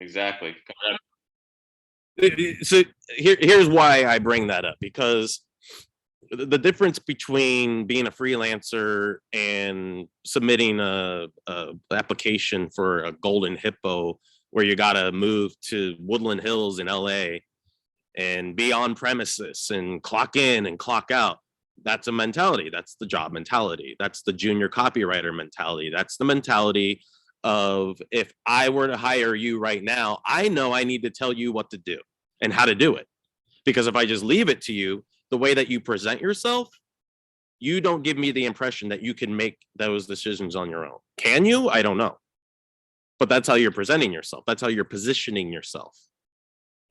exactly. So here's why I bring that up, because the difference between being a freelancer and submitting a application for a Golden Hippo, where you got to move to Woodland Hills in LA and be on premises and clock in and clock out. That's a mentality. That's the job mentality. That's the junior copywriter mentality. That's the mentality of, if I were to hire you right now, I know I need to tell you what to do and how to do it. Because if I just leave it to you, the way that you present yourself, you don't give me the impression that you can make those decisions on your own. Can you? I don't know. But that's how you're presenting yourself. That's how you're positioning yourself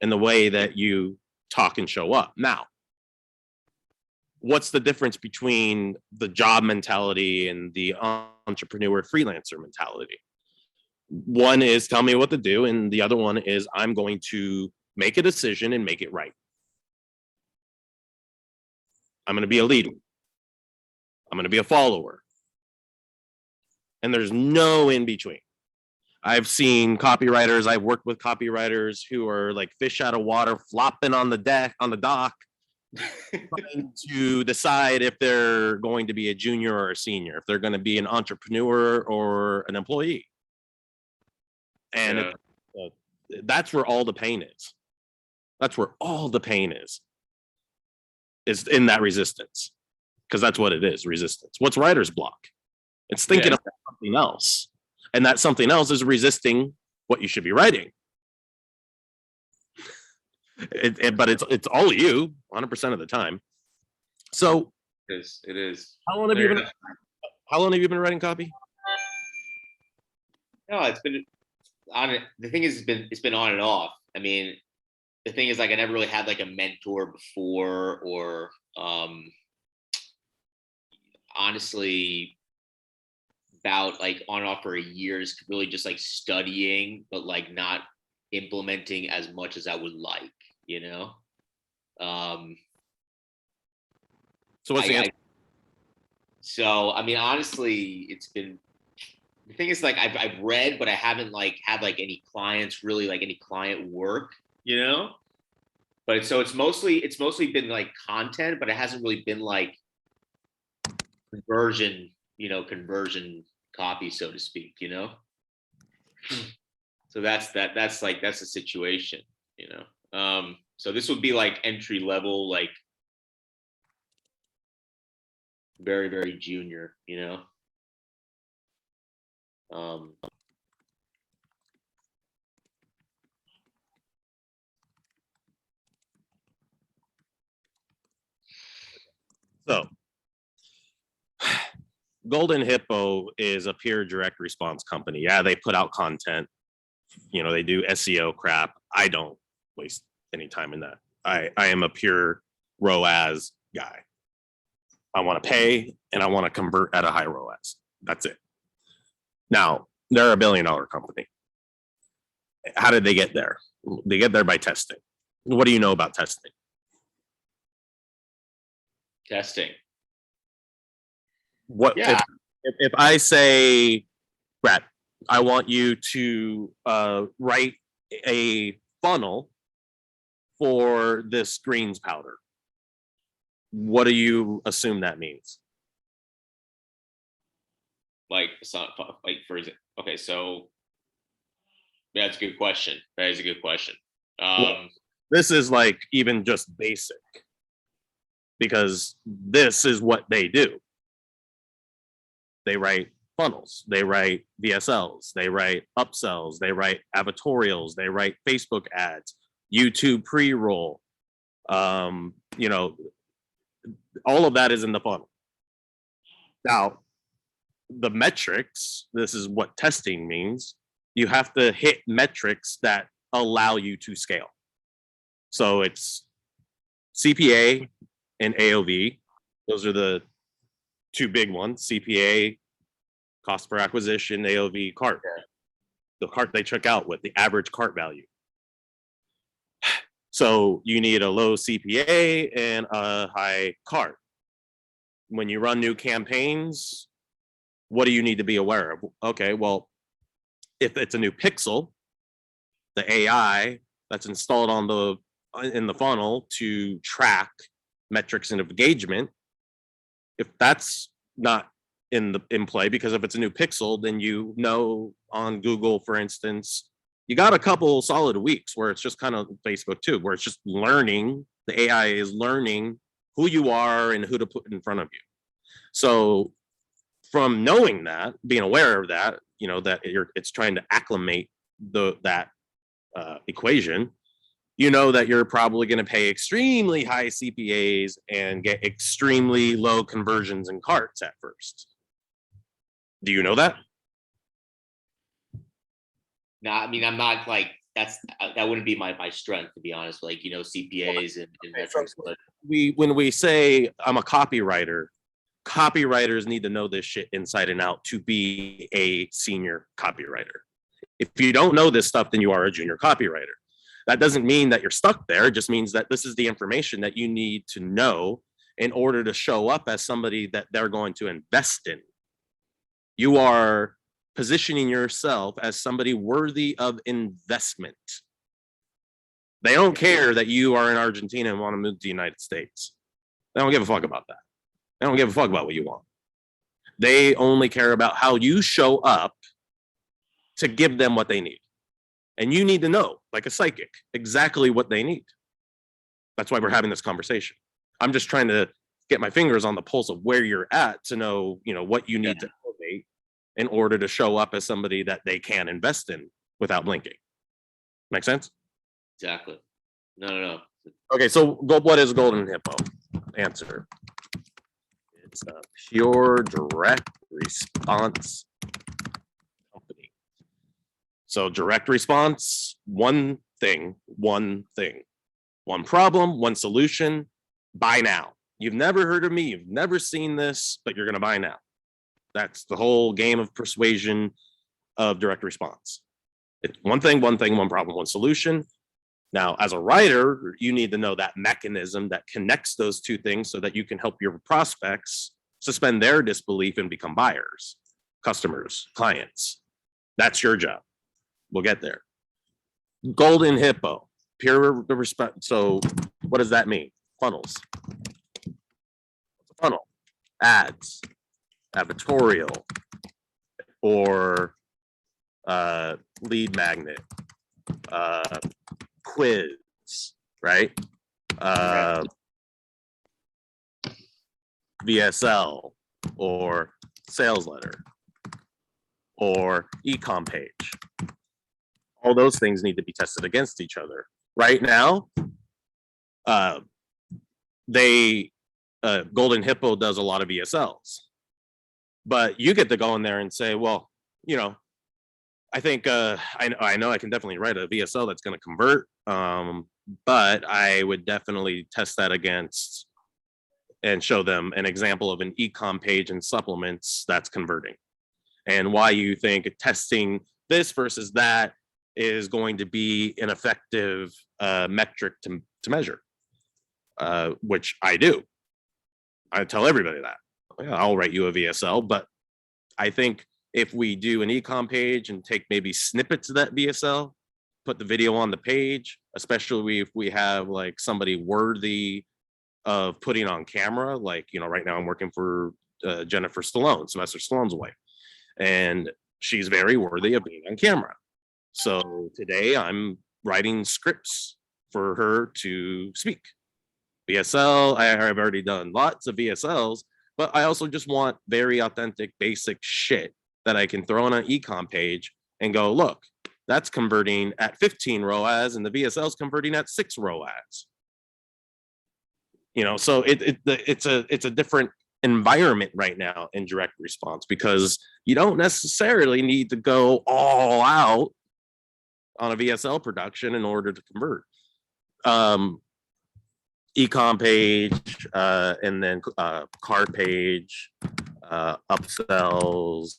in the way that you talk and show up. Now, what's the difference between the job mentality and the entrepreneur freelancer mentality? One is tell me what to do, and the other one is I'm going to make a decision and make it right. I'm going to be a leader. I'm going to be a follower. And there's no in between. I've seen copywriters, I've worked with copywriters who are like fish out of water, flopping on the dock, trying to decide if they're going to be a junior or a senior, if they're going to be an entrepreneur or an employee. And that's where all the pain is. That's where all the pain is in that resistance. Because that's what it is, resistance. What's writer's block? It's thinking of something else. And that something else is resisting what you should be writing. But it's all you 100% of the time. So it is. How long have you been writing copy? No, it's been on it. The thing is, it's been on and off. I mean, the thing is, like, I never really had like a mentor before, or honestly, about like on and off for a year is really just like studying, but like not implementing as much as I would like, you know? So what's the answer? So, I mean, honestly, it's been, the thing is, like, I've read, but I haven't like had like any clients, really like any client work, you know? But it's mostly been like content, but it hasn't really been like conversion copy, so to speak, you know? So that's the situation, you know? So this would be like entry level, like very, very junior, you know? So Golden Hippo is a pure direct response company. Yeah, they put out content. You know, they do SEO crap. I don't waste any time in that. I am a pure ROAS guy. I want to pay and I want to convert at a high ROAS. That's it. Now, they're a $1 billion company. How did they get there? They get there by testing. What do you know about testing? Testing. What if I say, Brett, I want you to write a funnel for this greens powder. What do you assume that means? Like, so, like, for example, okay, so yeah, that's a good question. That is a good question. This is like even just basic, because this is what they do. They write funnels, they write VSLs, they write upsells, they write advertorials, they write Facebook ads, YouTube pre-roll. You know, all of that is in the funnel. Now, the metrics, this is what testing means. You have to hit metrics that allow you to scale. So it's CPA and AOV. Those are the two big ones. CPA, cost per acquisition, AOV, cart. The cart they check out with, the average cart value. So you need a low CPA and a high cart. When you run new campaigns, what do you need to be aware of? Okay, well, if it's a new pixel, the AI that's installed in the funnel to track metrics and engagement, if that's not in play, because if it's a new pixel, then on Google, for instance, you got a couple solid weeks where it's just kind of Facebook too, where it's just learning. The AI is learning who you are and who to put in front of you. So from knowing that, being aware of that, that it's trying to acclimate that equation, that you're probably going to pay extremely high CPAs and get extremely low conversions in carts at first. Do you know that? No, I mean, I'm not like that wouldn't be my strength, to be honest. Like, CPAs and metrics. But when we say I'm a copywriter, copywriters need to know this shit inside and out to be a senior copywriter. If you don't know this stuff, then you are a junior copywriter. That doesn't mean that you're stuck there. It just means that this is the information that you need to know in order to show up as somebody that they're going to invest in. You are positioning yourself as somebody worthy of investment. They don't care that you are in Argentina and want to move to the United States. They don't give a fuck about that. They don't give a fuck about what you want. They only care about how you show up to give them what they need. And you need to know, like a psychic, exactly what they need. That's why we're having this conversation. I'm just trying to get my fingers on the pulse of where you're at to know, what you need to elevate in order to show up as somebody that they can invest in without blinking. Make sense? Exactly. No. Okay, so what is Golden Hippo? Answer. It's a pure direct response company. So direct response, one thing, one problem, one solution, buy now. You've never heard of me, you've never seen this, but you're going to buy now. That's the whole game of persuasion of direct response. It's one thing, one problem, one solution. Now, as a writer, you need to know that mechanism that connects those two things so that you can help your prospects suspend their disbelief and become buyers, customers, clients. That's your job. We'll get there. Golden Hippo, pure respect. So what does that mean? Funnels. What's a funnel? Ads, advertorial, or lead magnet, quiz, right? VSL, or sales letter, or e-com page. All those things need to be tested against each other. Right now, Golden Hippo does a lot of VSLs, but you get to go in there and say, well, I think I know I can definitely write a VSL that's going to convert, but I would definitely test that against and show them an example of an e-com page and supplements that's converting, and why you think testing this versus that is going to be an effective metric to measure, which I do. I tell everybody that. I'll write you a VSL, but I think if we do an e-com page and take maybe snippets of that VSL, put the video on the page, especially if we have like somebody worthy of putting on camera, like, right now I'm working for Jennifer Stallone, Sylvester Stallone's wife, and she's very worthy of being on camera. So today I'm writing scripts for her to speak. VSL, I've already done lots of VSLs, but I also just want very authentic, basic shit that I can throw on an e-com page and go, look, that's converting at 15 ROAS and the VSL is converting at 6 ROAS. So it's a different environment right now in direct response, because you don't necessarily need to go all out on a VSL production in order to convert. E-com page, and then cart page, upsells,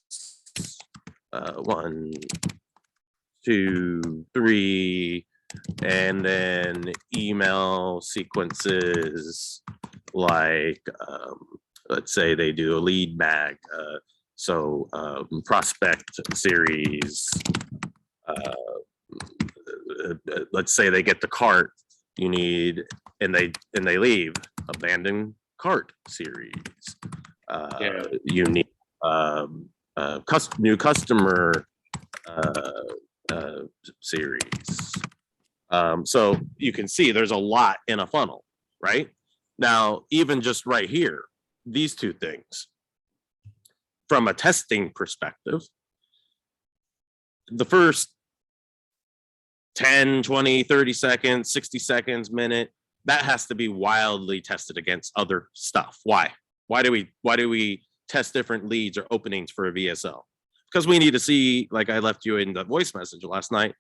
1, 2, 3, and then email sequences, like let's say they do a lead mag, prospect series, let's say they get the cart, you need, and they leave, abandoned cart series. You need new customer series. So you can see there's a lot in a funnel, right? Now, even just right here, these two things, from a testing perspective, the first 10, 20, 30 seconds, 60 seconds, minute, that has to be wildly tested against other stuff. Why? Why do we test different leads or openings for a VSL? Because we need to see, like I left you in the voice message last night,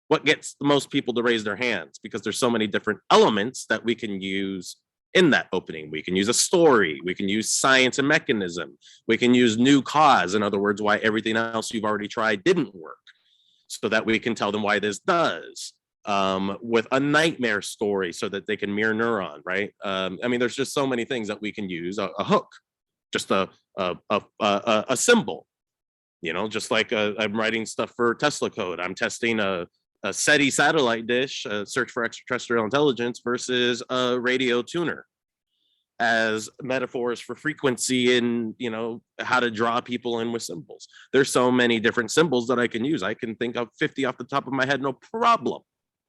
what gets the most people to raise their hands, because there's so many different elements that we can use in that opening. We can use a story, we can use science and mechanism, we can use new cause, in other words, why everything else you've already tried didn't work, so that we can tell them why this does, with a nightmare story so that they can mirror neuron, right? I mean, there's just so many things that we can use, a hook, just a symbol, just like I'm writing stuff for Tesla code. I'm testing a SETI satellite dish, search for extraterrestrial intelligence, versus a radio tuner as metaphors for frequency and how to draw people in with symbols. There's so many different symbols that I can use. I can think of 50 off the top of my head, no problem.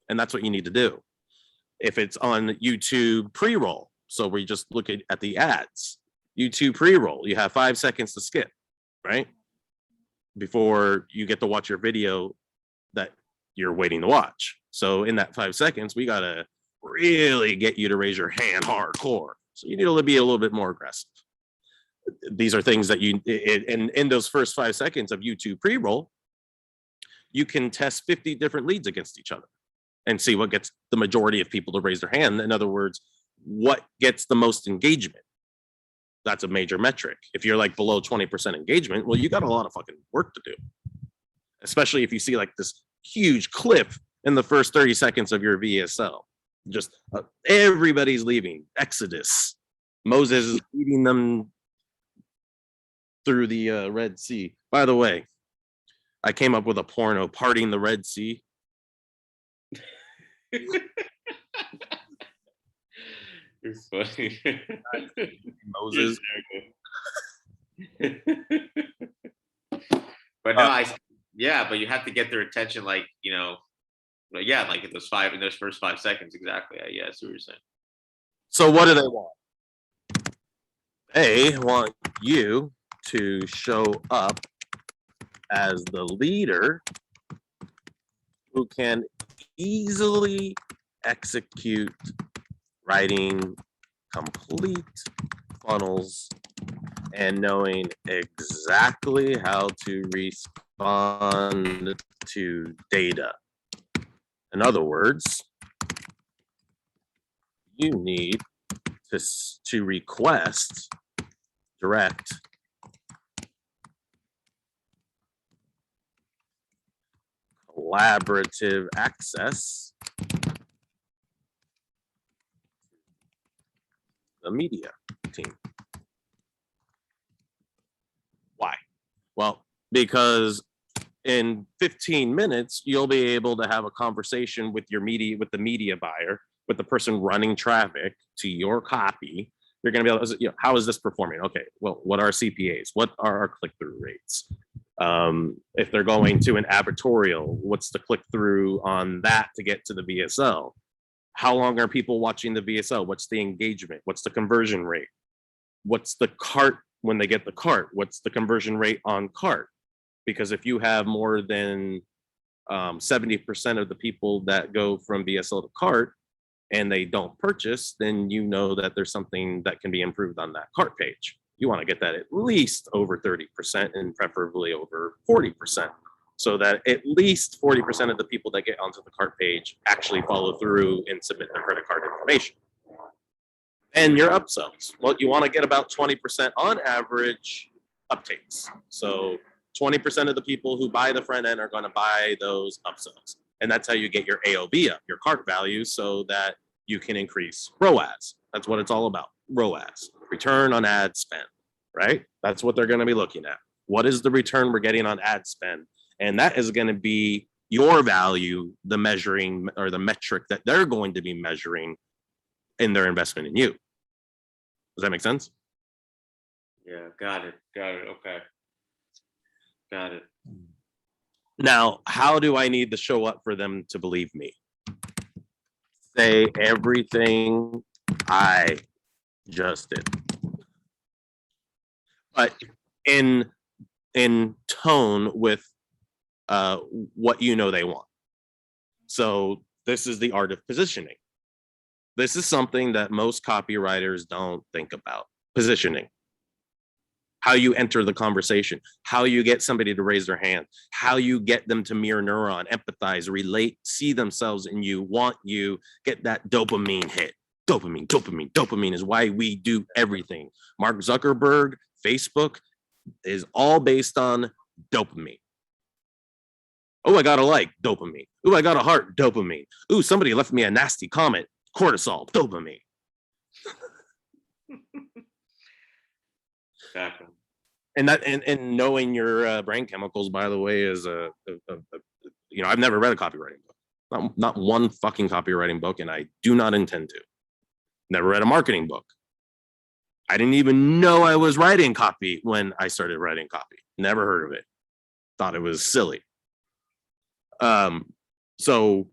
And that's what you need to do. If it's on YouTube pre-roll, so we just look at the ads, YouTube pre-roll, you have 5 seconds to skip, right? Before you get to watch your video that you're waiting to watch. So in that 5 seconds, we gotta really get you to raise your hand hardcore. So you need to be a little bit more aggressive. These are things that in those first 5 seconds of YouTube pre-roll, you can test 50 different leads against each other and see what gets the majority of people to raise their hand. In other words, what gets the most engagement? That's a major metric. If you're like below 20% engagement, well, you got a lot of fucking work to do, especially if you see like this huge cliff in the first 30 seconds of your VSL. Just everybody's leaving. Exodus. Moses is leading them through the Red Sea. By the way, I came up with a porno, Parting the Red Sea. It's funny. Moses. But no, but you have to get their attention, like like in those first 5 seconds, exactly. Yeah, I see what you're saying. So what do they want? They want you to show up as the leader who can easily execute writing complete funnels and knowing exactly how to respond to data. In other words, you need to request direct collaborative access to the media team. Why? Well, because in 15 minutes, you'll be able to have a conversation with the media buyer, with the person running traffic to your copy. You're going to be able to, how is this performing? Okay, well, what are CPAs? What are our click-through rates? If they're going to an advertorial, what's the click-through on that to get to the VSL? How long are people watching the VSL? What's the engagement? What's the conversion rate? What's the cart when they get the cart? What's the conversion rate on cart? Because if you have more than 70% of the people that go from VSL to cart and they don't purchase, then you know that there's something that can be improved on that cart page. You want to get that at least over 30% and preferably over 40%, so that at least 40% of the people that get onto the cart page actually follow through and submit their credit card information. And your upsells, well, you want to get about 20% on average uptakes. So 20% of the people who buy the front end are going to buy those upsells. And that's how you get your AOV up, your cart value, so that you can increase ROAS. That's what it's all about. ROAS, return on ad spend, right? That's what they're going to be looking at. What is the return we're getting on ad spend? And that is going to be your value, the measuring or the metric that they're going to be measuring in their investment in you. Does that make sense? Yeah, got it. Okay. Got it. Now, how do I need to show up for them to believe me? Say everything I just did, but in tone with what you know they want. So this is the art of positioning. This is something that most copywriters don't think about. Positioning. How you enter the conversation, how you get somebody to raise their hand, how you get them to mirror neuron, empathize, relate, see themselves in you, want you, get that dopamine hit. Dopamine is why we do everything. Mark Zuckerberg, Facebook is all based on dopamine. Oh, I got a like, dopamine. Oh, I got a heart, dopamine. Oh, somebody left me a nasty comment, cortisol, dopamine. Exactly. And that and knowing your brain chemicals, by the way, is I've never read a copywriting book, not one fucking copywriting book, and I do not intend to. Never read a marketing book. I didn't even know I was writing copy when I started writing copy. Never heard of it. Thought it was silly. So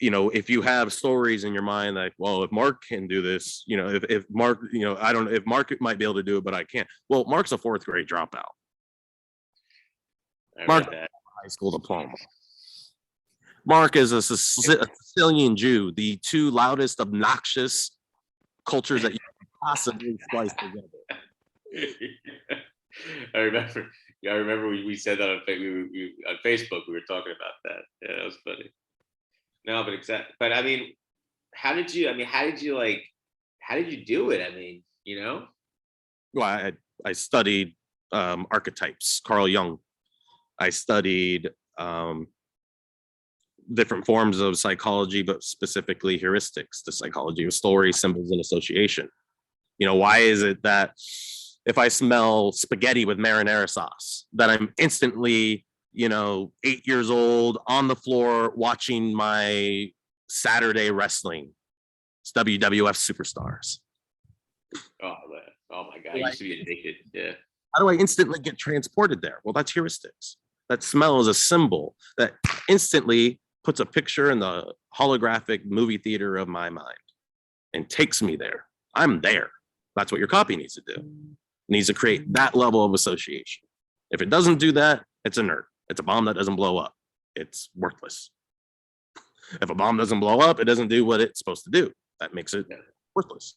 if you have stories in your mind like, well, if Mark can do this, if Mark, I don't know if Mark might be able to do it, but I can't. Well, Mark's a 4th grade dropout. Mark, high school diploma. Mark is a Sicilian Jew, the two loudest, obnoxious cultures that you can possibly splice together. I remember we said that on Facebook. We were talking about that. Yeah, that was funny. No, but exactly. But I mean, how did you do it? I mean, Well, I studied archetypes, Carl Jung. I studied different forms of psychology, but specifically heuristics, the psychology of story, symbols, and association. Why is it that if I smell spaghetti with marinara sauce, that I'm instantly 8 years old on the floor watching my Saturday wrestling, it's WWF superstars. Oh my God, I used to be addicted. Yeah. How do I instantly get transported there? Well, that's heuristics. That smell is a symbol that instantly puts a picture in the holographic movie theater of my mind and takes me there. I'm there. That's what your copy needs to do. It needs to create that level of association. If it doesn't do that, it's a nerd. It's a bomb that doesn't blow up. It's worthless. If a bomb doesn't blow up, it doesn't do what it's supposed to do. That makes it worthless.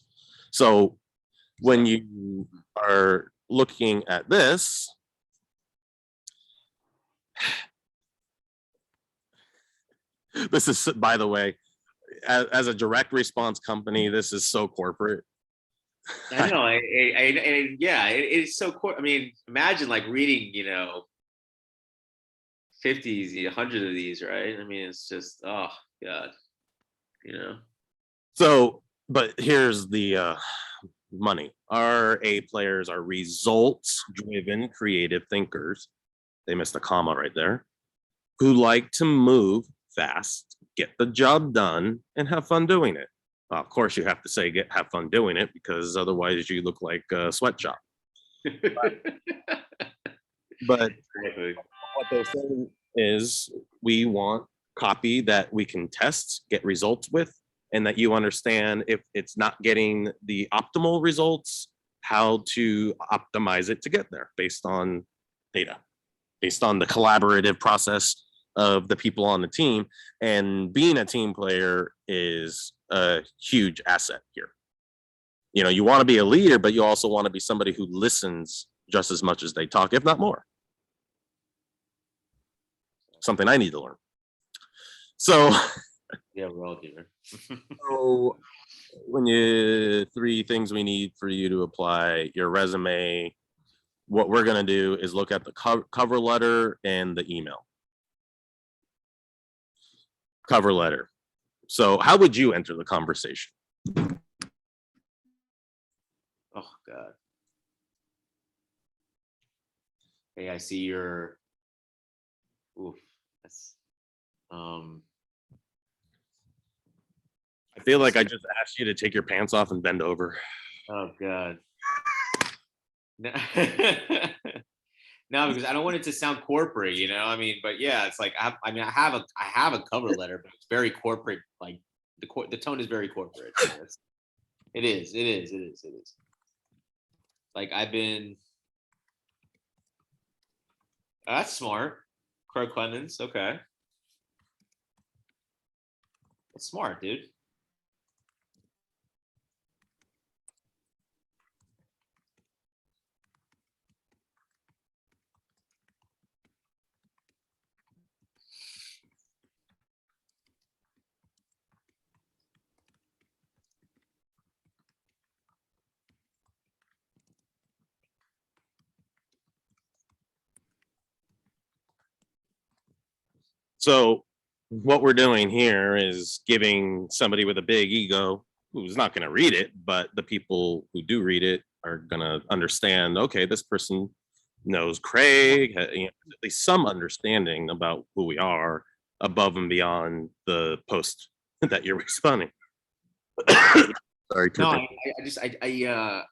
So when you are looking at this, this is, by the way, as a direct response company, this is so corporate. I know. It's so cool. I mean, imagine like reading, 50s, 100 of these, right? I mean, it's just, oh God, So, but here's the money. Our A players are results-driven creative thinkers. They missed a comma right there. Who like to move fast, get the job done, and have fun doing it. Well, of course, you have to say have fun doing it, because otherwise you look like a sweatshop. But what they're saying is we want copy that we can test, get results with, and that you understand if it's not getting the optimal results, how to optimize it to get there based on data, based on the collaborative process of the people on the team. And being a team player is a huge asset here. You want to be a leader, but you also want to be somebody who listens just as much as they talk, if not more. Something I need to learn. So yeah, we're all here. So when 3 things we need for you to apply your resume, what we're going to do is look at the cover letter and the email. Cover letter. So how would you enter the conversation? Oh God. Hey, I see your. Oof. Um, I feel like I just asked you to take your pants off and bend over. oh God. No, no, because I don't want it to sound corporate, you know. I mean, but yeah, it's like I mean, I have a cover letter, but it's very corporate. Like the tone is very corporate. It is. It is. It is. It is. Like I've been. Oh, that's smart. Craig Clemens. Okay, that's smart, dude. So what we're doing here is giving somebody with a big ego who's not going to read it, but the people who do read it are going to understand, okay, this person knows Craig, you know, at least some understanding about who we are above and beyond the post that you're responding. Sorry. No, I just I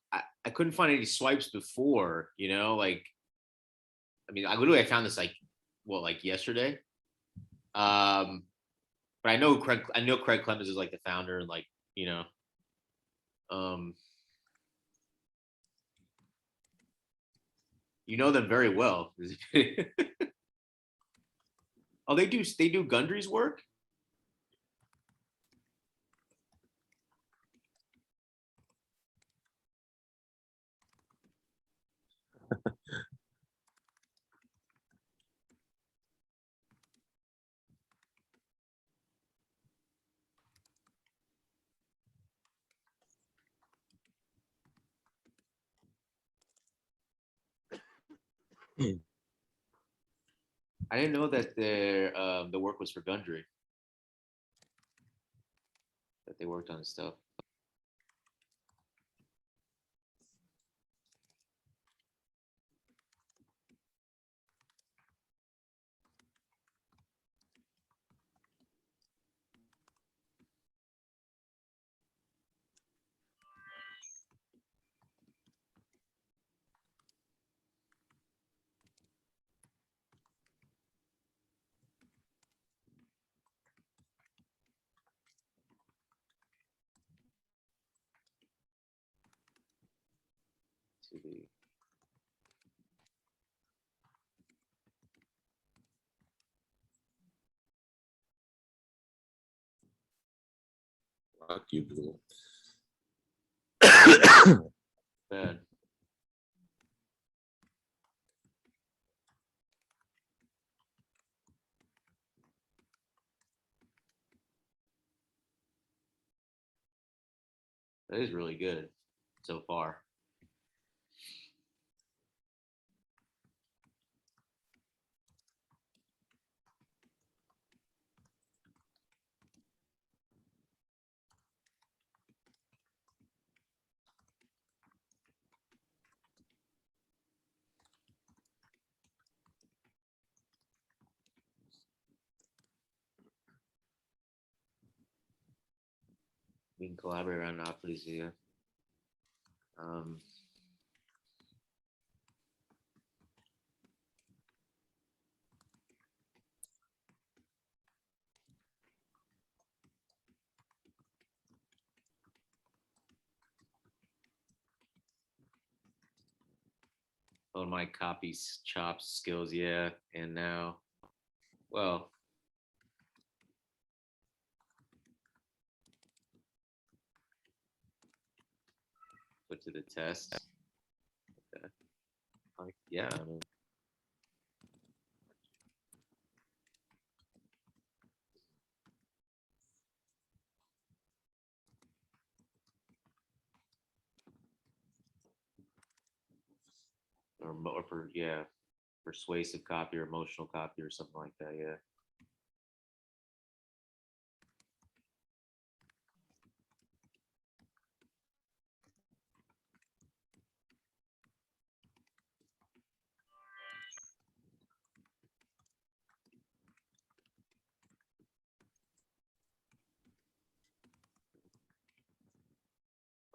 couldn't find any swipes before, you know, like I mean, I found this like what like yesterday. Um, but I know Craig Clemens is like the founder and like, you know, um, you know them very well. Oh, they do Gundry's work? I didn't know that the work was for Gundry, that they worked on his stuff. To the Fuck you, Google. bad. That is really good so far. We can collaborate around Monopolies, yeah. Um, on my copy chops skills, yeah. And now, well, put to the test. Okay. Like, yeah, I mean, or for yeah, persuasive copy or emotional copy or something like that. Yeah.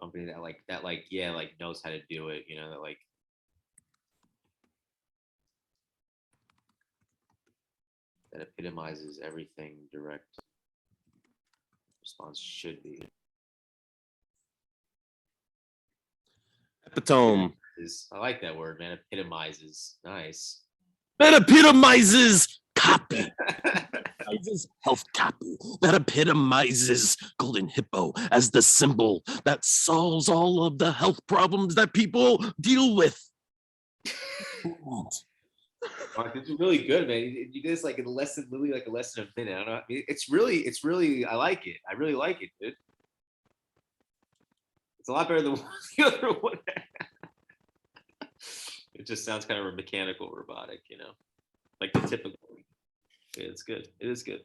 company that yeah, like knows how to do it, you know, that epitomizes everything direct response should be. Epitome. I like that word, man. Epitomizes. Nice. That epitomizes copy. Epitomizes health copy. That epitomizes Golden Hippo as the symbol that solves all of the health problems that people deal with. Mark, this is really good, man. You did this like in literally like a less than a minute. I don't know. It's really, I like it. I really like it, dude. It's a lot better than the other one. It just sounds kind of mechanical, robotic, you know, like the typical. Yeah, it's good. It is good.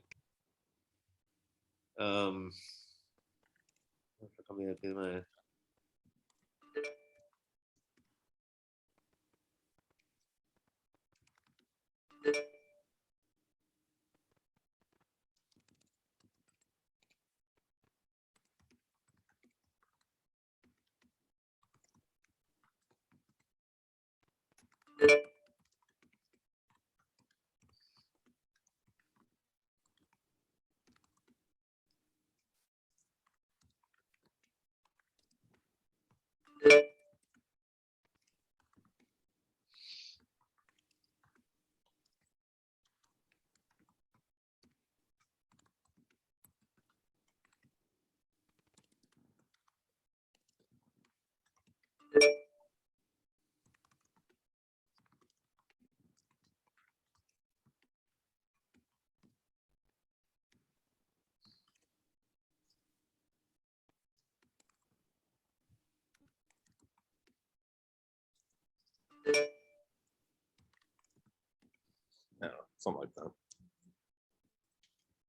Yeah, something like that.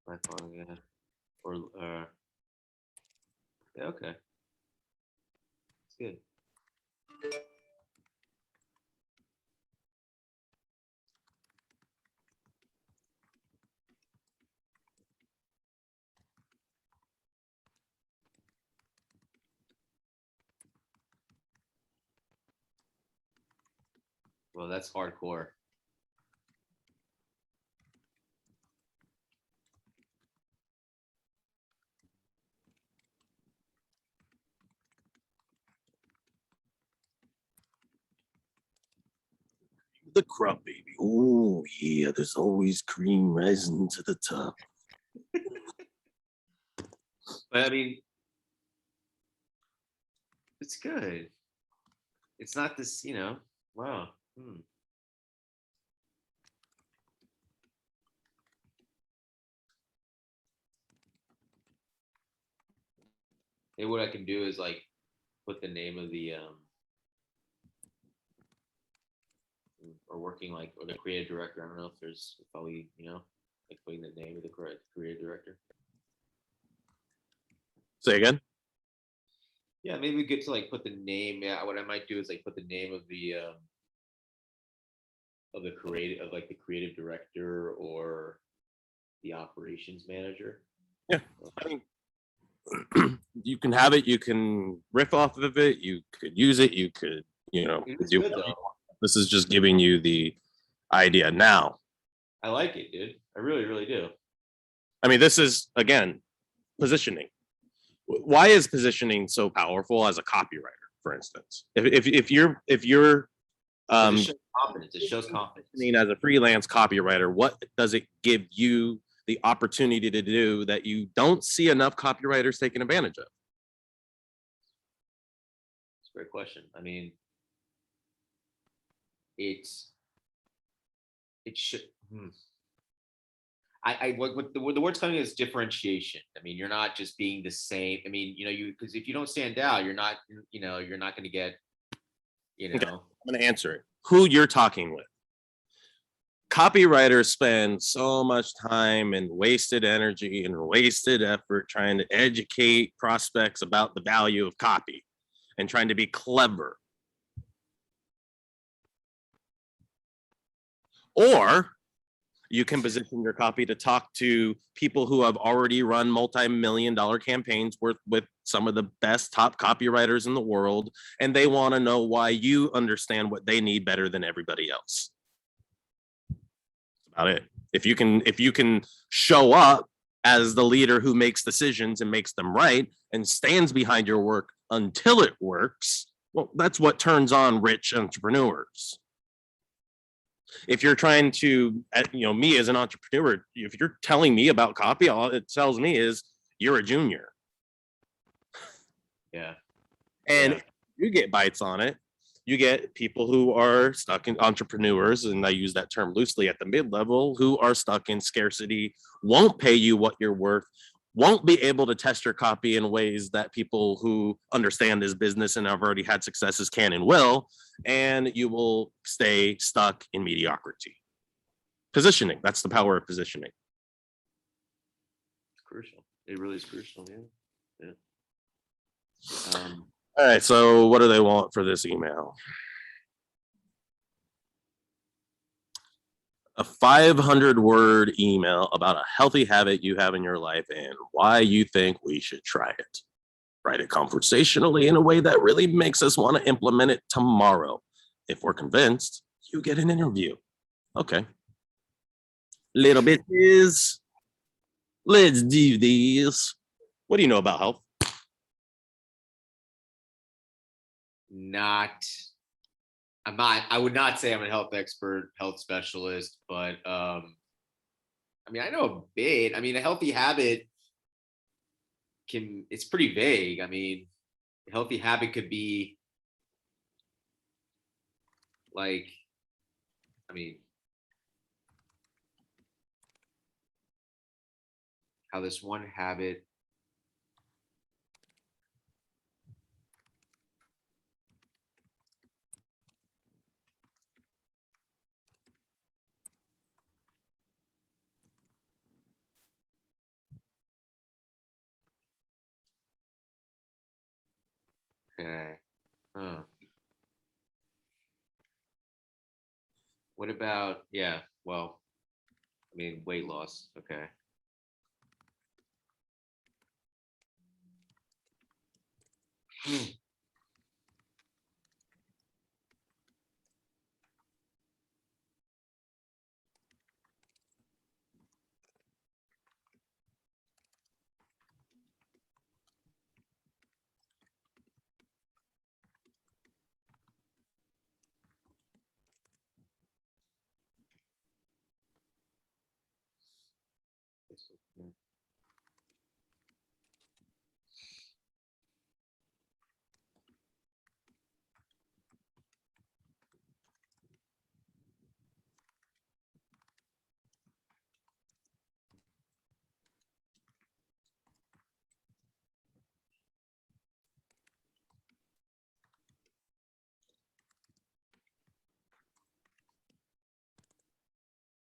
My phone, yeah. Or yeah, okay. It's good. Well, that's hardcore. The crop, baby. Oh, yeah, there's always cream rising to the top. But I mean, it's good. It's not this, you know. Wow. Maybe what I can do is like put the name of the or working like or the creative director. I don't know if there's probably, you know, like putting the name of the creative director. Say again. Yeah, maybe we get to like put the name. Yeah, what I might do is like put the name of the creative of like the creative director or the operations manager. Yeah, I mean, you can have it. You can riff off of it. You could use it. You could, you know, do good, though. This is just giving you the idea now. I like it, dude. I really, really do. I mean, this is again positioning. Why is positioning so powerful as a copywriter, for instance? If you're it shows confidence. It shows confidence. As a freelance copywriter, what does it give you the opportunity to do that you don't see enough copywriters taking advantage of? It's a great question. I mean, it should. What the word's coming is differentiation. I mean, you're not just being the same. I mean, you know, because if you don't stand out, you're not going to get, you know. Okay. I'm going to answer it. Who you're talking with. Copywriters spend so much time and wasted energy and wasted effort trying to educate prospects about the value of copy and trying to be clever. Or You can position your copy to talk to people who have already run multi-million-dollar campaigns with some of the best top copywriters in the world, and they want to know why you understand what they need better than everybody else. That's about it. If you can show up as the leader who makes decisions and makes them right and stands behind your work until it works, well, that's what turns on rich entrepreneurs. If you're trying to, me as an entrepreneur, if you're telling me about copy, all it tells me is you're a junior. Yeah. And you get bites on it. You get people who are stuck in entrepreneurs, and I use that term loosely, at the mid-level, who are stuck in scarcity, won't pay you what you're worth, won't be able to test your copy in ways that people who understand this business and have already had successes can and will, and you will stay stuck in mediocrity. Positioning, that's the power of positioning. It's crucial. It really is crucial. Yeah. All right, so what do they want for this email? A 500-word email about a healthy habit you have in your life and why you think we should try it. Write it conversationally in a way that really makes us want to implement it tomorrow. If we're convinced, you get an interview. Okay. Little bitches. Let's do this. What do you know about health? I would not say I'm a health expert, health specialist, but I know a bit. A healthy habit it's pretty vague. A healthy habit could be like, how this one habit, okay. Huh. What about, weight loss. Okay.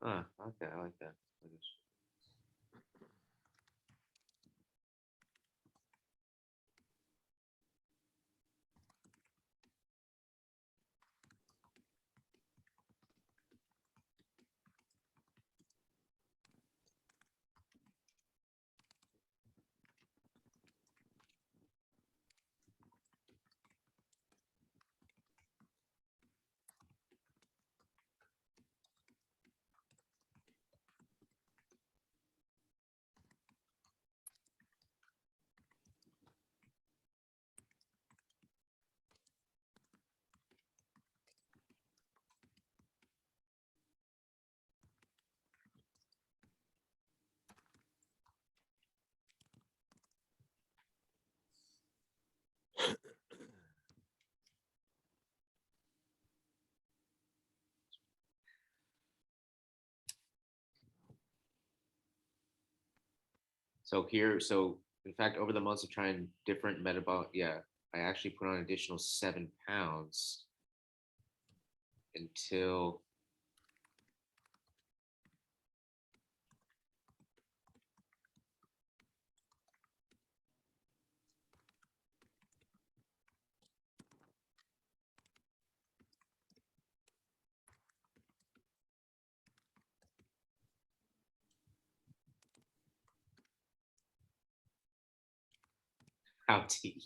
Okay, I like that. So in fact, over the months of trying different metabolic, I actually put on an additional 7 pounds until How deep?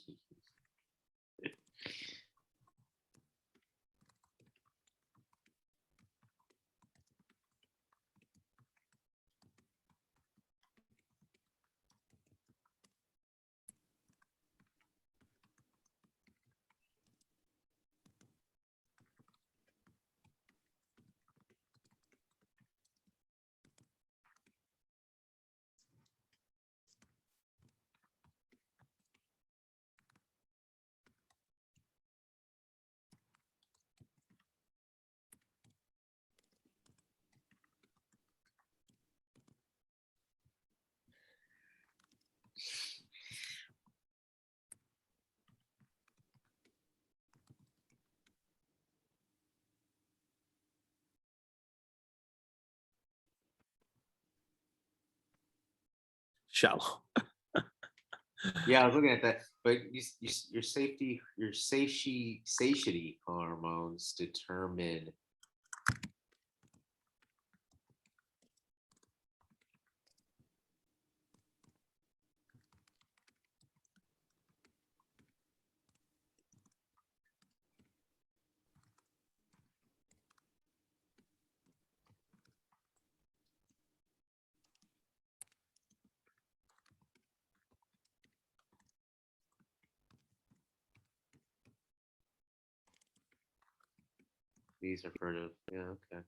Shallow. Yeah, I was looking at that, but your satiety hormones determine. These are part of, yeah, okay.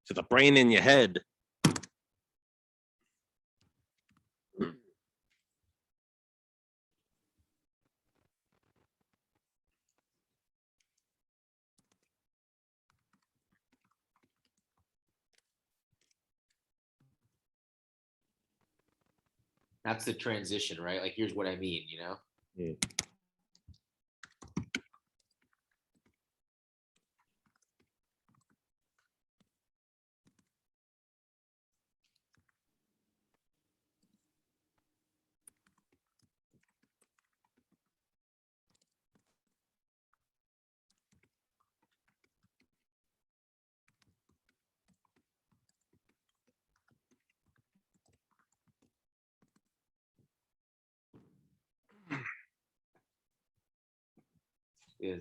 To the brain in your head. That's the transition, right? Like, here's what I mean, you know? Yeah. Yeah.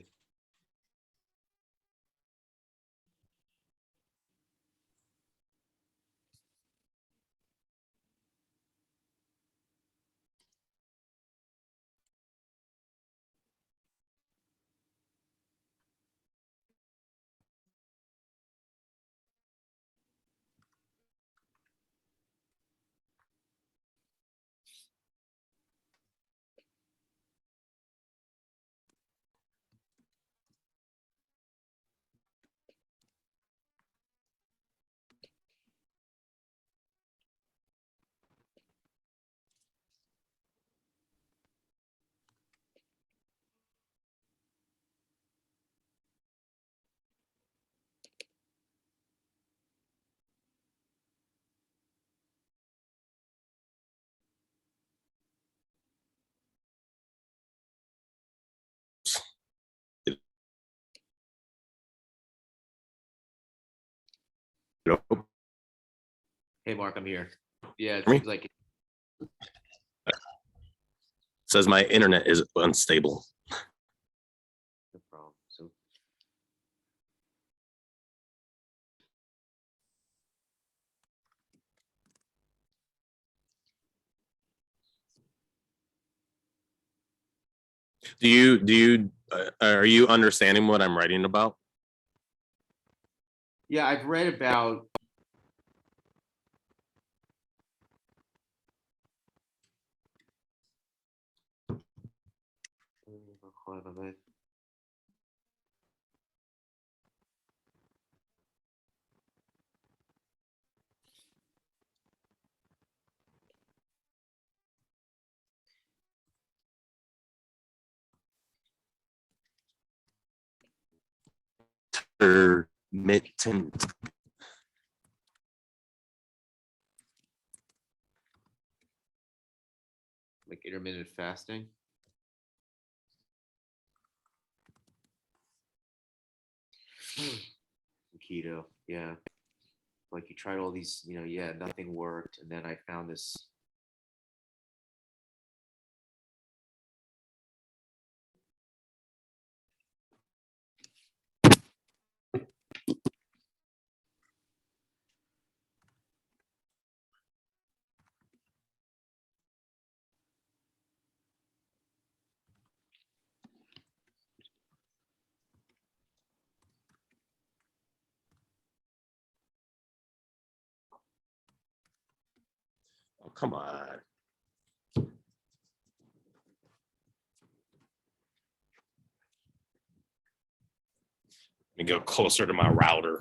Hey, Mark, I'm here. Yeah, it seems like Says my internet is unstable. no problem. So, Are you understanding what I'm writing about? yeah, I've read about. Intermittent. Like intermittent fasting. Keto, yeah. Like you tried all these, yeah, nothing worked, and then I found this. Oh, come on. Let me go closer to my router.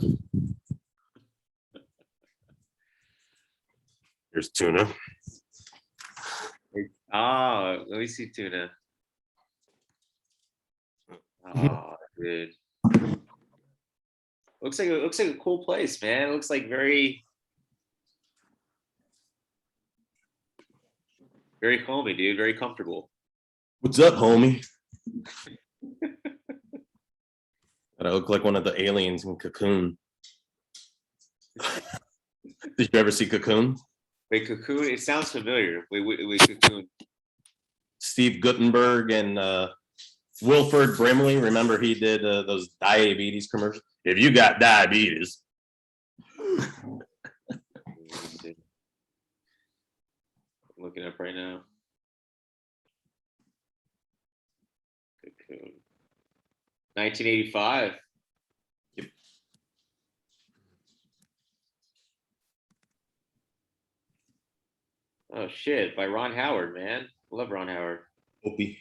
Here's tuna. Oh, let me see tuna. Oh, dude. Looks like a cool place, man. It looks like very homey, dude. Very comfortable. What's up, homie? I look like one of the aliens in Cocoon. Did you ever see Cocoon? Wait, Cocoon. It sounds familiar. Wait, Cocoon. Steve Guttenberg and Wilford Brimley. Remember he did those diabetes commercials? If you got diabetes. Looking up right now. Cocoon. 1985. Yep. Oh shit! By Ron Howard, man. I love Ron Howard. Opie.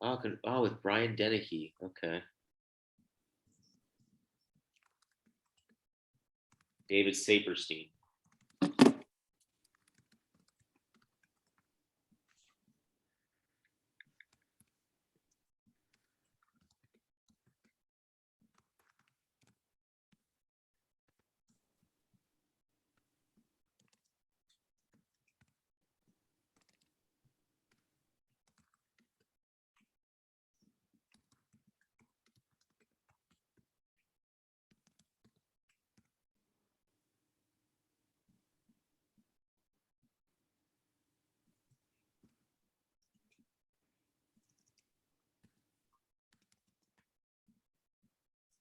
Oh, with Brian Dennehy. Okay. David Saperstein.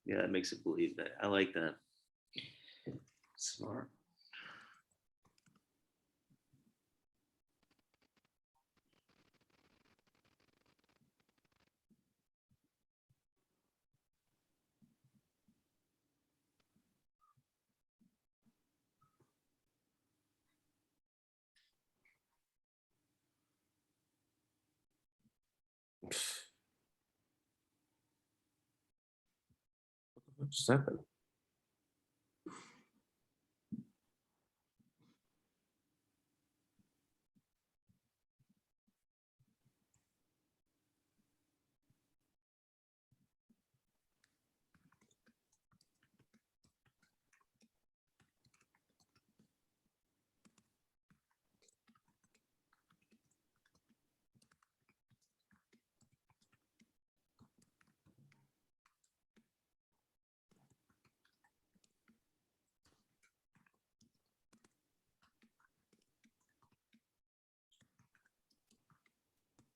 Yeah, that makes it believe that. I like that. Smart. What just happened?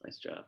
Nice job.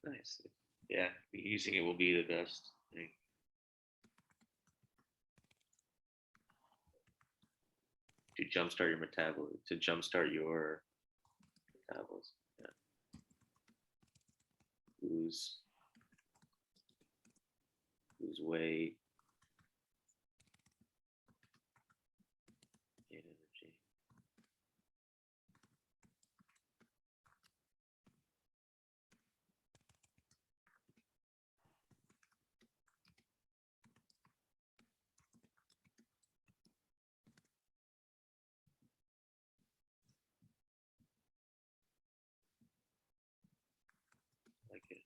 Nice. Yeah, using it will be the best thing. To jumpstart your metabolism, to jumpstart your metabolism. Yeah. Lose weight, gain energy. Like it.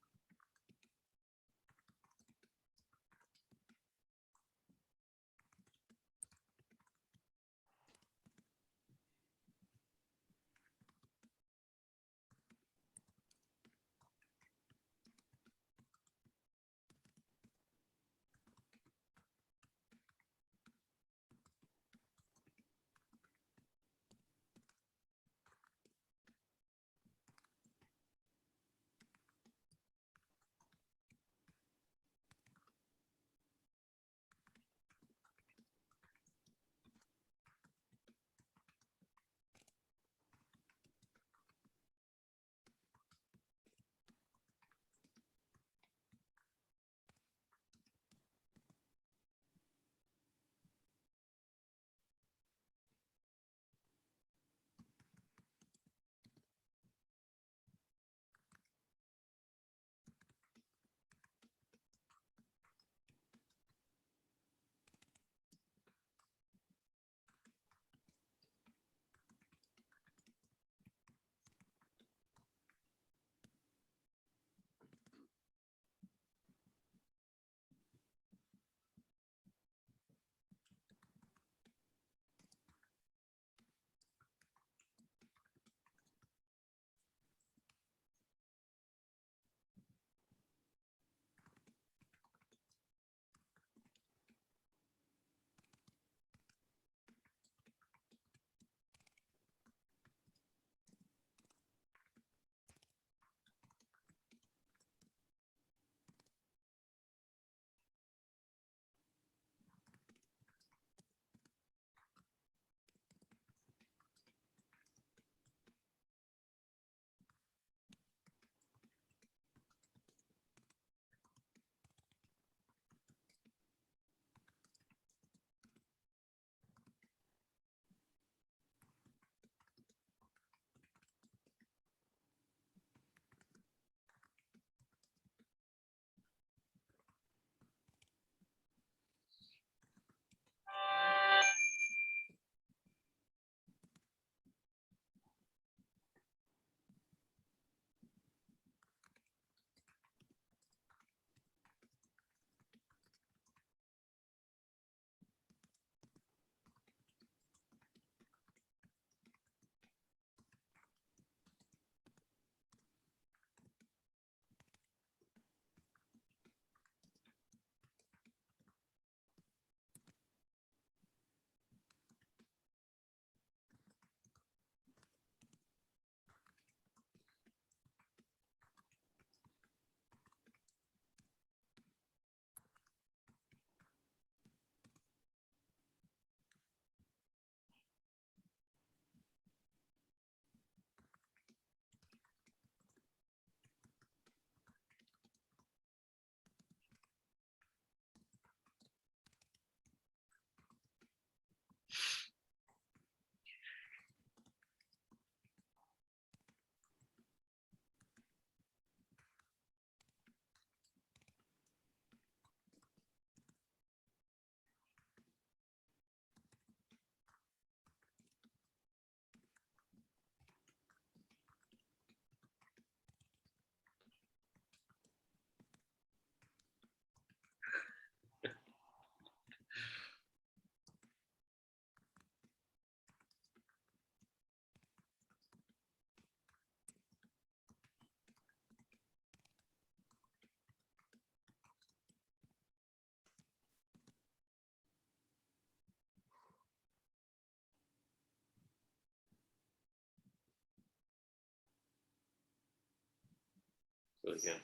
Really good.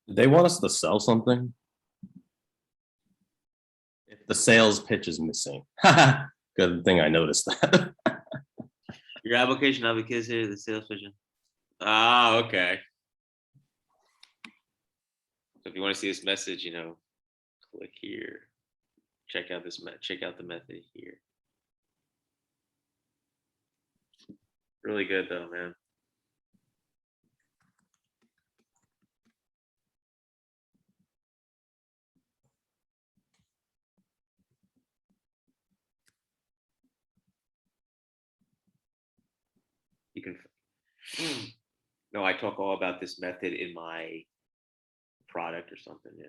They want us to sell something. If the sales pitch is missing, good thing I noticed that. Your application advocates here, the sales vision. Ah, okay. So if you want to see this message, click here. Check out check out the method here. Really good though, man. You can. No, I talk all about this method in my product or something. Yeah.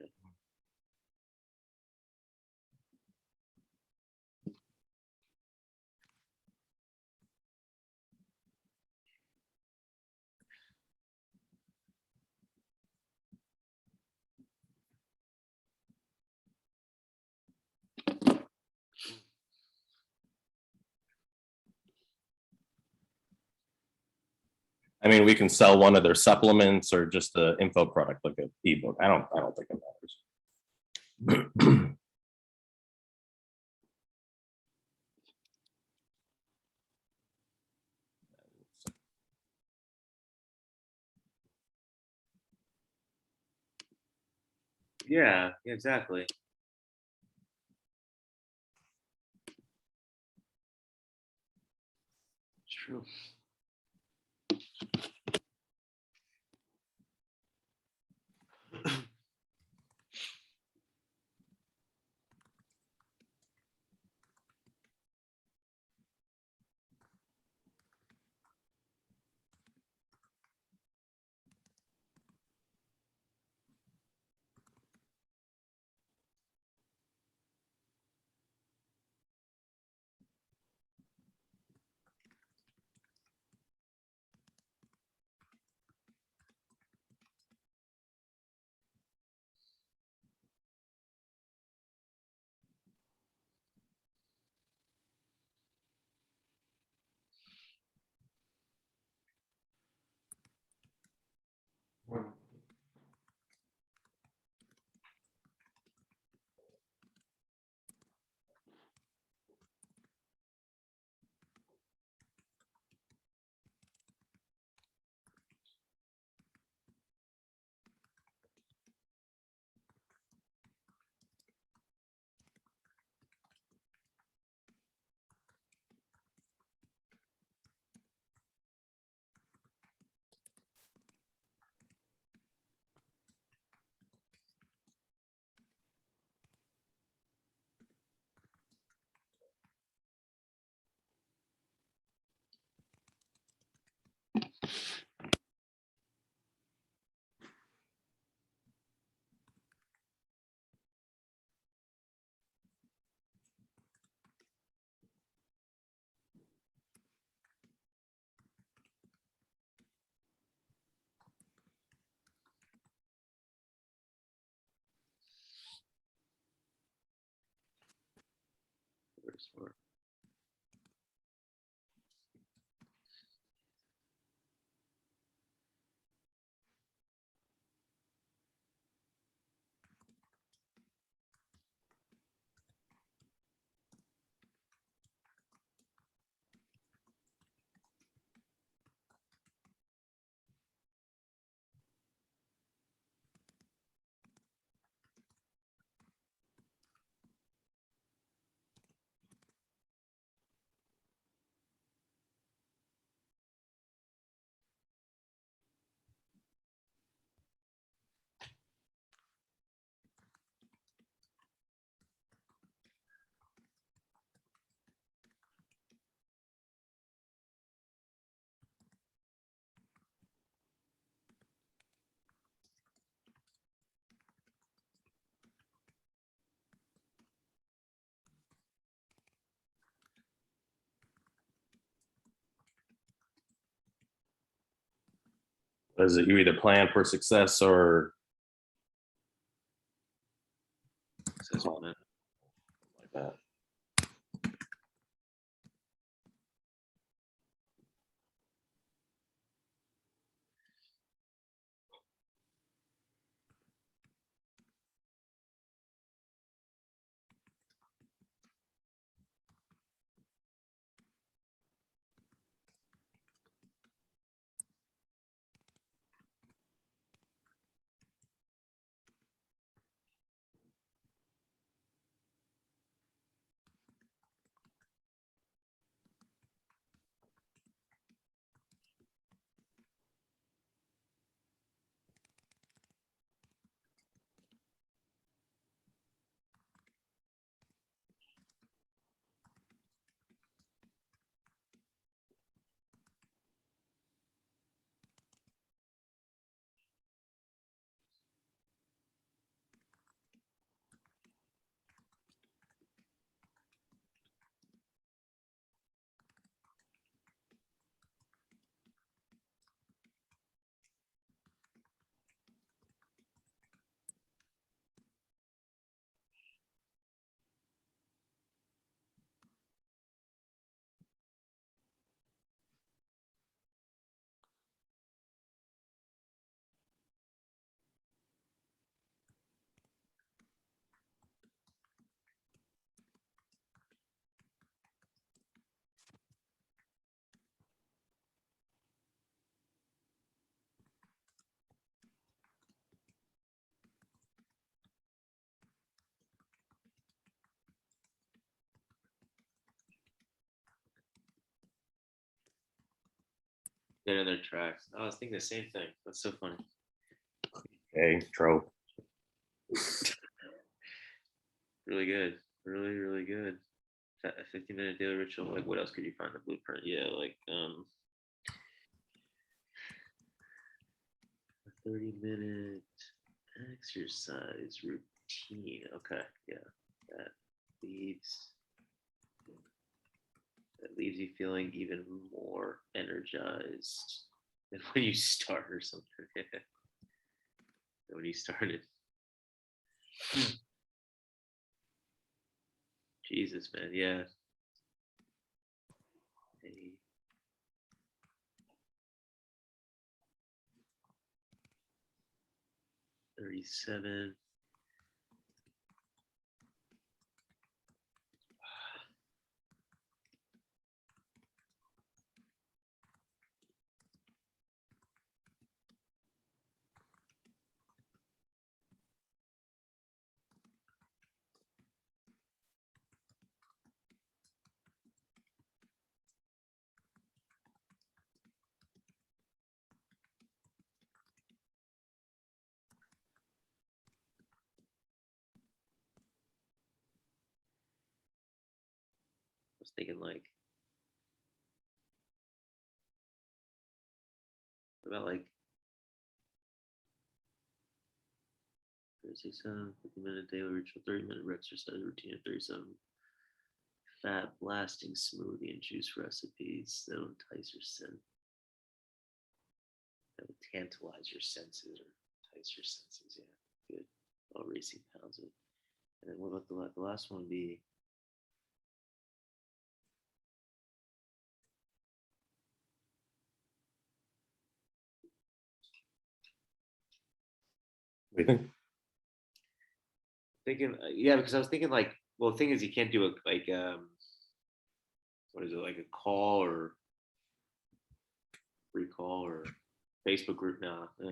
I mean, we can sell one of their supplements or just the info product, like an ebook. I don't think it matters. Yeah, exactly. It's true. Is it you either plan for success or like that? Dead in their tracks. I was thinking the same thing. That's so funny. Okay, trope. Really good. Really, really good. A 15-minute daily ritual. Like, what else could you find in the blueprint? Yeah, like a 30-minute exercise routine. Okay, yeah, that leaves you feeling even more energized than when you start or something. When you started. Jesus, man, yeah. Hey. 37. I was thinking like, about like 37, 50-minute daily ritual, 30-minute exercise routine, 37 fat blasting smoothie and juice recipes that will entice your that would tantalize your senses or entice your senses. Yeah, good. All racing pounds of. And then what about the last one? Be What do you think? thinking, yeah, because I was thinking like, well, the thing is, you can't do a like, what is it, like a call or free call or Facebook group now. Yeah.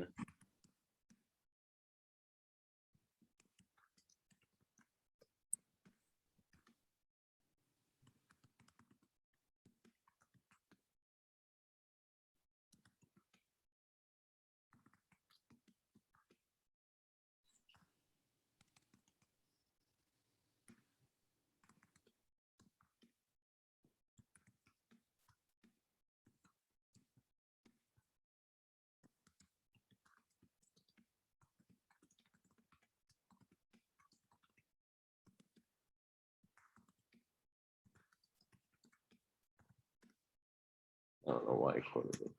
I don't know why I quoted it.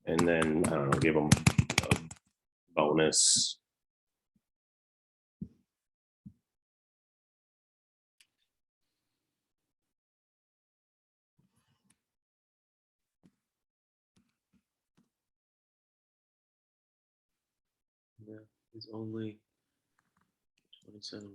And then I don't know, give them a bonus. Yeah, it's only $27.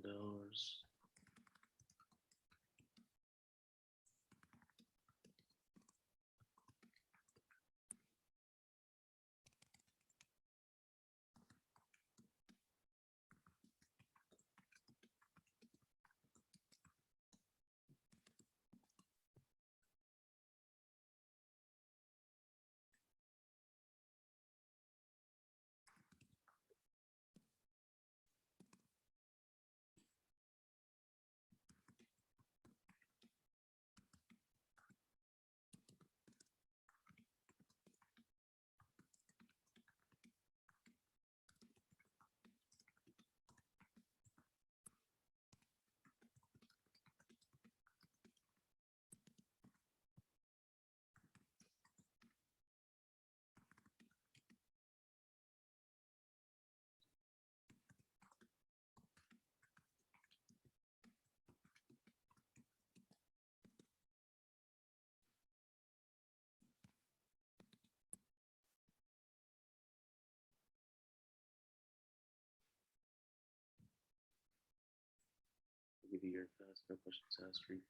no questions asked, refund.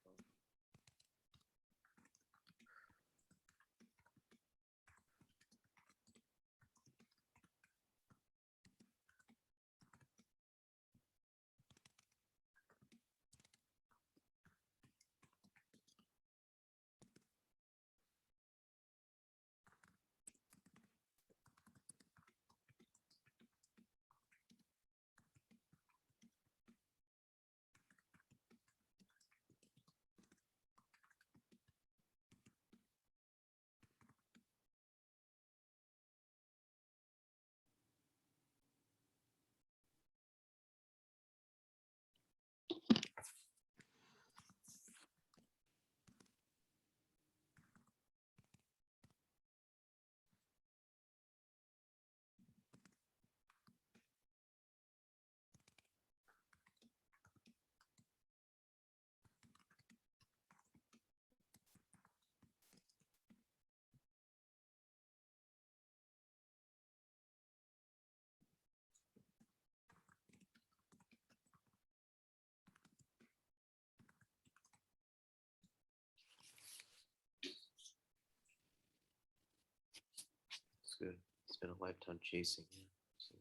It's good. It's been a lifetime chasing. Yeah. So.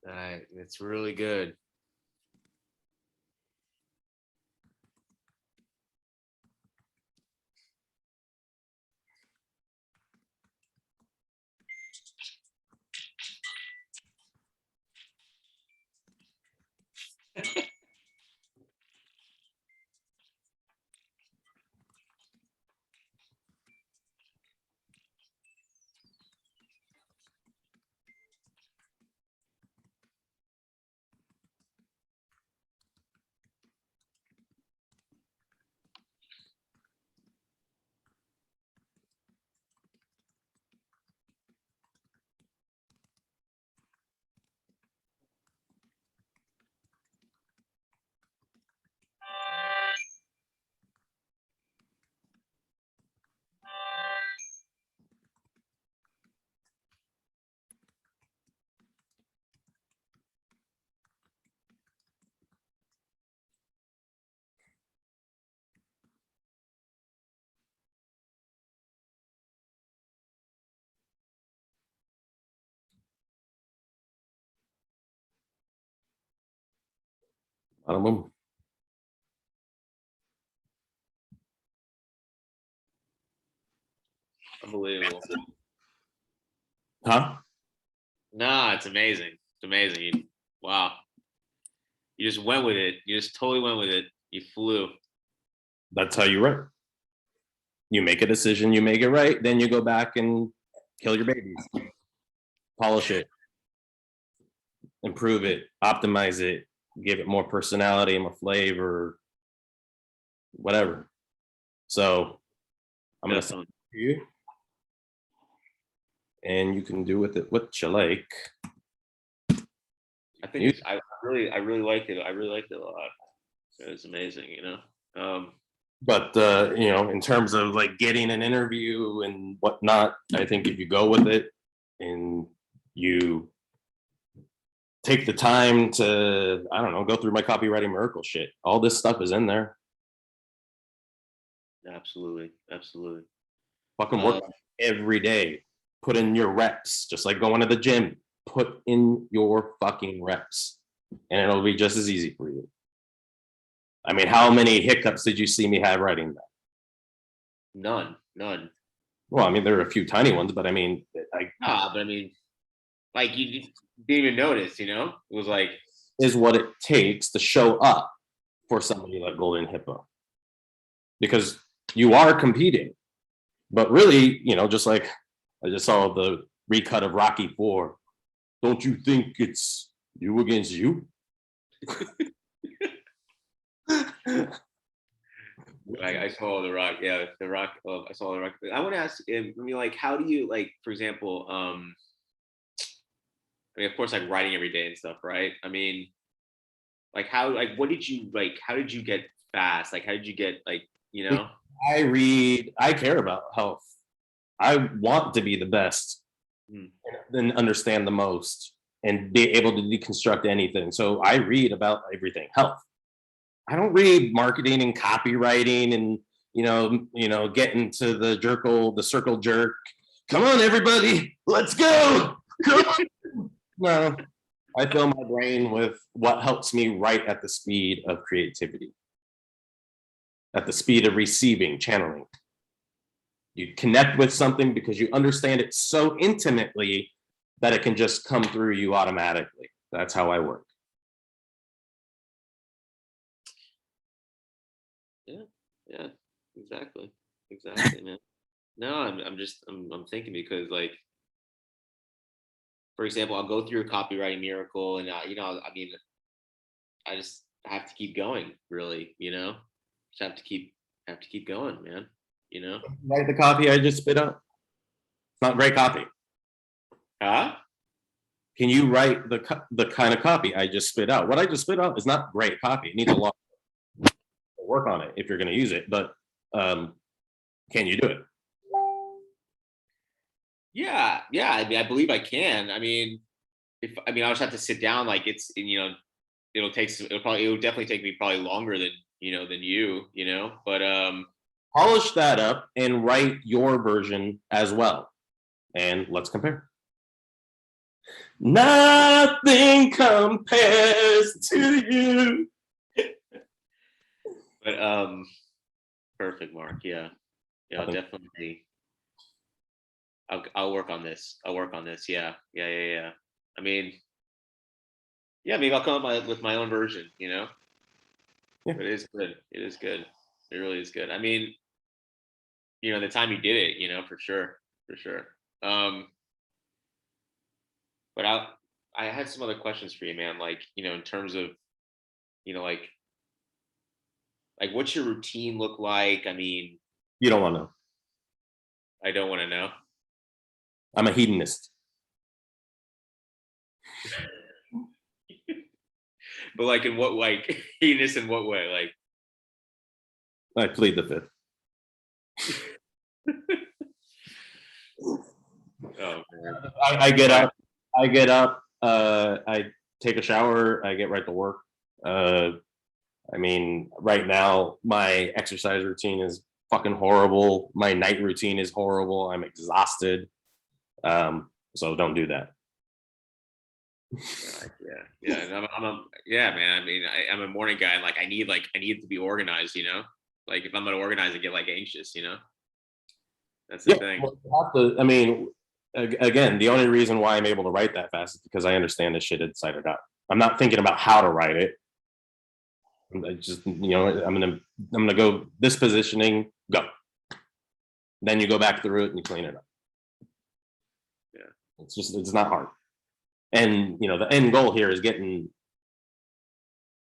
All right, it's really good. Bada boom. Unbelievable. Huh? Nah, it's amazing. It's amazing. Wow. You just went with it. You just totally went with it. You flew. That's how you write. You make a decision, you make it right, then you go back and kill your babies, polish it, improve it, optimize it, give it more personality, more flavor, whatever. So I'm going to send it to you, and you can do with it what you like. I think it's, I really liked it. I really liked it a lot. It was amazing, you know. But in terms of like getting an interview and whatnot, I think if you go with it and you take the time to, I don't know, go through my copywriting miracle shit, all this stuff is in there. Absolutely, absolutely. Fucking work every day. Put in your reps, just like going to the gym. Put in your fucking reps, and it'll be just as easy for you. I mean, how many hiccups did you see me have writing that? None. Well, I mean, there are a few tiny ones, but I mean, but I mean, like you didn't even notice, you know? It was like is what it takes to show up for somebody like Golden Hippo, because you are competing, but really, just like I just saw the recut of Rocky IV. Don't you think it's you against you? I saw the Rock. Yeah, the Rock. I saw the Rock. I want to ask. I mean, like, how do you like, for example, I mean, of course, like writing every day and stuff, right? I mean, like, what did you like? How did you get fast? Like, how did you get like, you know? I read. I care about health. I want to be the best and understand the most and be able to deconstruct anything. So I read about everything health. I don't read marketing and copywriting and get into the circle jerk. Come on, everybody, let's go. Come on. No, I fill my brain with what helps me write at the speed of creativity, at the speed of receiving, channeling. You connect with something because you understand it so intimately that it can just come through you automatically. That's how I work. Yeah, exactly, man. No, I'm thinking because like, for example, I'll go through a copywriting miracle, and I mean, I just have to keep going, really, just have to keep going, man. Write the copy I just spit out. It's not great copy. Huh? Can you write the kind of copy I just spit out? What I just spit out is not great copy. It needs a lot of work on it if you're going to use it. But can you do it? Yeah. I mean, I believe I can. I mean, I'll just have to sit down. Like it'll definitely take me probably longer than you. But polish that up and write your version as well, and let's compare. Nothing compares to you. But perfect, Mark. Yeah, definitely. I'll work on this. Yeah. I mean, yeah, maybe I'll come up with my own version. Yeah. But it is good. It really is good. I mean, the time you did it, for sure. But I had some other questions for you, man. Like, in terms of, like what's your routine look like? I mean, you don't want to know. I don't want to know. I'm a hedonist. But like in what, like hedonist in what way? Like, I plead the fifth. Oh man. I get up. I take a shower. I get right to work. I mean, right now my exercise routine is fucking horrible. My night routine is horrible. I'm exhausted. So don't do that. Yeah. And yeah, man. I mean, I'm a morning guy, and like I need to be organized. Like if I'm not organized, I get like anxious. That's the thing. Well, I mean, again, the only reason why I'm able to write that fast is because I understand this shit inside and out. I'm not thinking about how to write it. I just, I'm gonna go this positioning, go. Then you go back through it and you clean it up. Yeah, it's not hard. And the end goal here is getting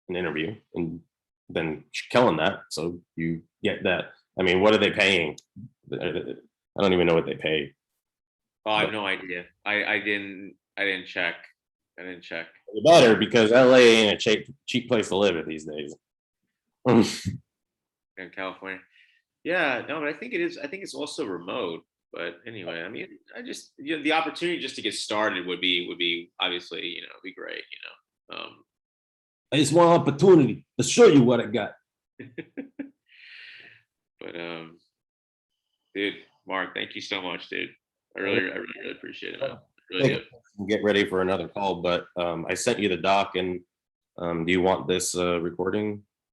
an interview and then killing that. So you get that. I mean, what are they paying? I don't even know what they pay. Oh, I have no idea. I didn't check. I didn't check. You better, because LA ain't a cheap place to live at these days. In California. Yeah, no, but I think it is. I think it's also remote. But anyway, I mean, I just the opportunity just to get started would be obviously be great. It's one opportunity to show you what I got. But dude, Mark, thank you so much, dude. I really appreciate it, man. Really do. Get ready for another call, but I sent you the doc, and do you want this recording